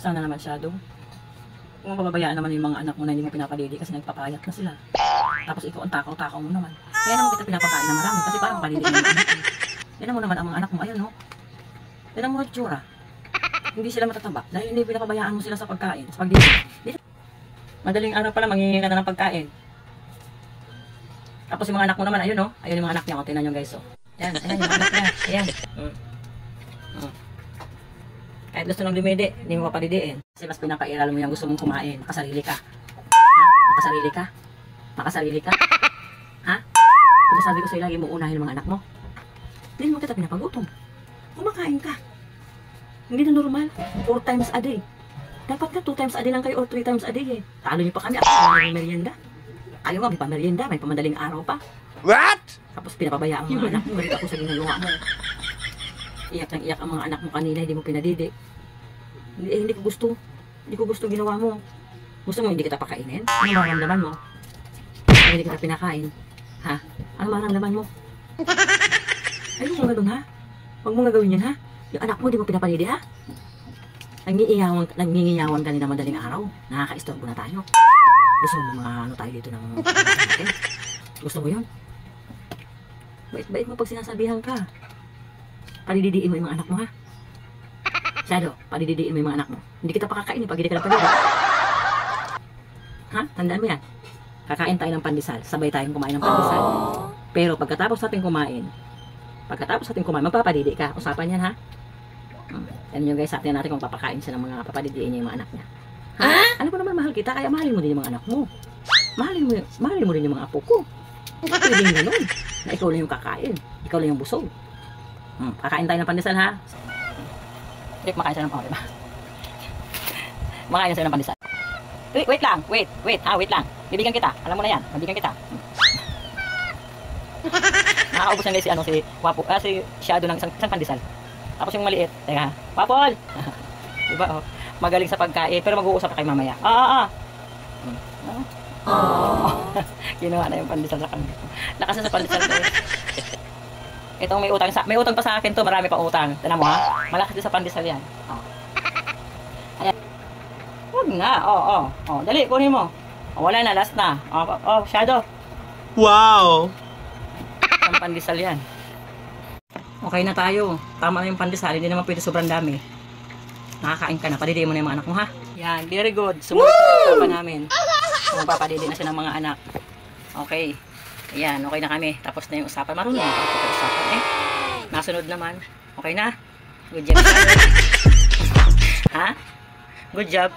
Sana naman Shadow. Kung mababayaan naman yung mga anak mo na hindi mo pinapalili kasi nagpapayat na sila. Tapos ikaw ang takaw-takaw mo naman. Kaya naman kita pinapakain na marami kasi parang palili mo yung anak mo. Yan mo naman ang mga anak mo, ayun no. Yan ang mga itsura. Hindi sila matataba dahil hindi pinapabayaan mo sila sa pagkain. Sa pagdili. Madaling araw pala mangingi ka na ng pagkain. Tapos yung mga anak mo naman, ayun no. Ayun yung mga anak niya, tingnan nyo guys. Ayan, ayan yung anak niya. Ayan. Kahit gusto nang dumidi, hindi mo papadidiin. Kasi mas pinapairal mo yung gusto mong kumain. Makasarili ka. Ha? Makasarili ka? Makasarili ka? Ha? Kung sabi ko sa'yo lagi mo unahin ng mga anak mo. Hindi mo kita pinapagutom. Kumakain ka. Hindi na normal. 4 times a day. Dapat ka 2 times a day lang kayo or 3 times a day eh. Talo niyo pa kami. Ako may merienda. Kayo nga may pamerienda. May pamadaling araw pa. What? Tapos pinapabayaan mo mga anak mo. Galit ako sa ginagawa mo. Iyak nang iyak ang mga anak mo kanina, hindi mo pinadidi. Hindi ko gusto. Hindi ko gusto ginawa mo. Gusto mo hindi kita pakainin? Ano maramdaman mo? Hindi kita pinakain. Ha? Ano maramdaman mo? Ayun mo gano'n ha? Huwag mo gagawin yan ha? Yung anak mo, hindi mo pinapalidi ha? Nangingiyawan ka nila madaling araw. Nakaka-istorbo na tayo. Gusto mo mga ano tayo dito ng natin? Gusto mo yun? Bait-bait mo pag sinasabihan ka. Palididiin mo yung mga anak mo ha? Shadow, palididiin mo yung mga anak mo. Hindi kita pakakainin pag hindi ka lang palidi. Ha? Tandaan mo yan. Kakain tayo ng pandesal. Sabay tayong kumain ng pandesal. Pero pagkatapos natin kumain, magpapalidi ka. Usapan yan ha? Yan yung guys, atin natin kung papakain siya ng mga papalidiin niya yung mga anak niya. Ha? Ano ba naman mahal kita? Kaya mahalin mo din yung mga anak mo. Mahalin mo din yung mga apo ko. Pwede yung ganun. Na ikaw lang yung kakain. Ikaw lang yung busog. Kakain tayo ng pandesal ha. Rick, makain siya ng diba? Makain siya ng pandesal. Wait lang. Wait lang. Bibigyan kita. Alam mo na yan. Bibigyan kita. Nakakaubos na guys si Wapo. Si Shadow ng isang pandesal. Tapos yung maliit. Teka. Wapol! Diba oh. Magaling sa pagkain. Pero mag-uusap ka kay mamaya. Kinuha na yung pandesal sa kanila. Lakas na sa pandesal ko. Itong may utang pa sa akin to, marami pa utang. Tignan mo ha, malakas din sa pandesal yan. Ayan. Huwag nga, dali, kunin mo. Wala na, last na. Shadow. Wow! Ang pandesal yan. Okay na tayo. Tama na yung pandesal, hindi naman pwede sobrang dami. Nakakain ka na, padidiin mo na yung mga anak mo ha. Yan, very good. Sumunod sa usapan namin. Magpapadidi na siya ng mga anak. Okay. Ayan, okay na kami. Tapos na yung usapan. Marunong na ako sa usapan eh. Nasunod naman. Okay na? Good job. Ha? Good job.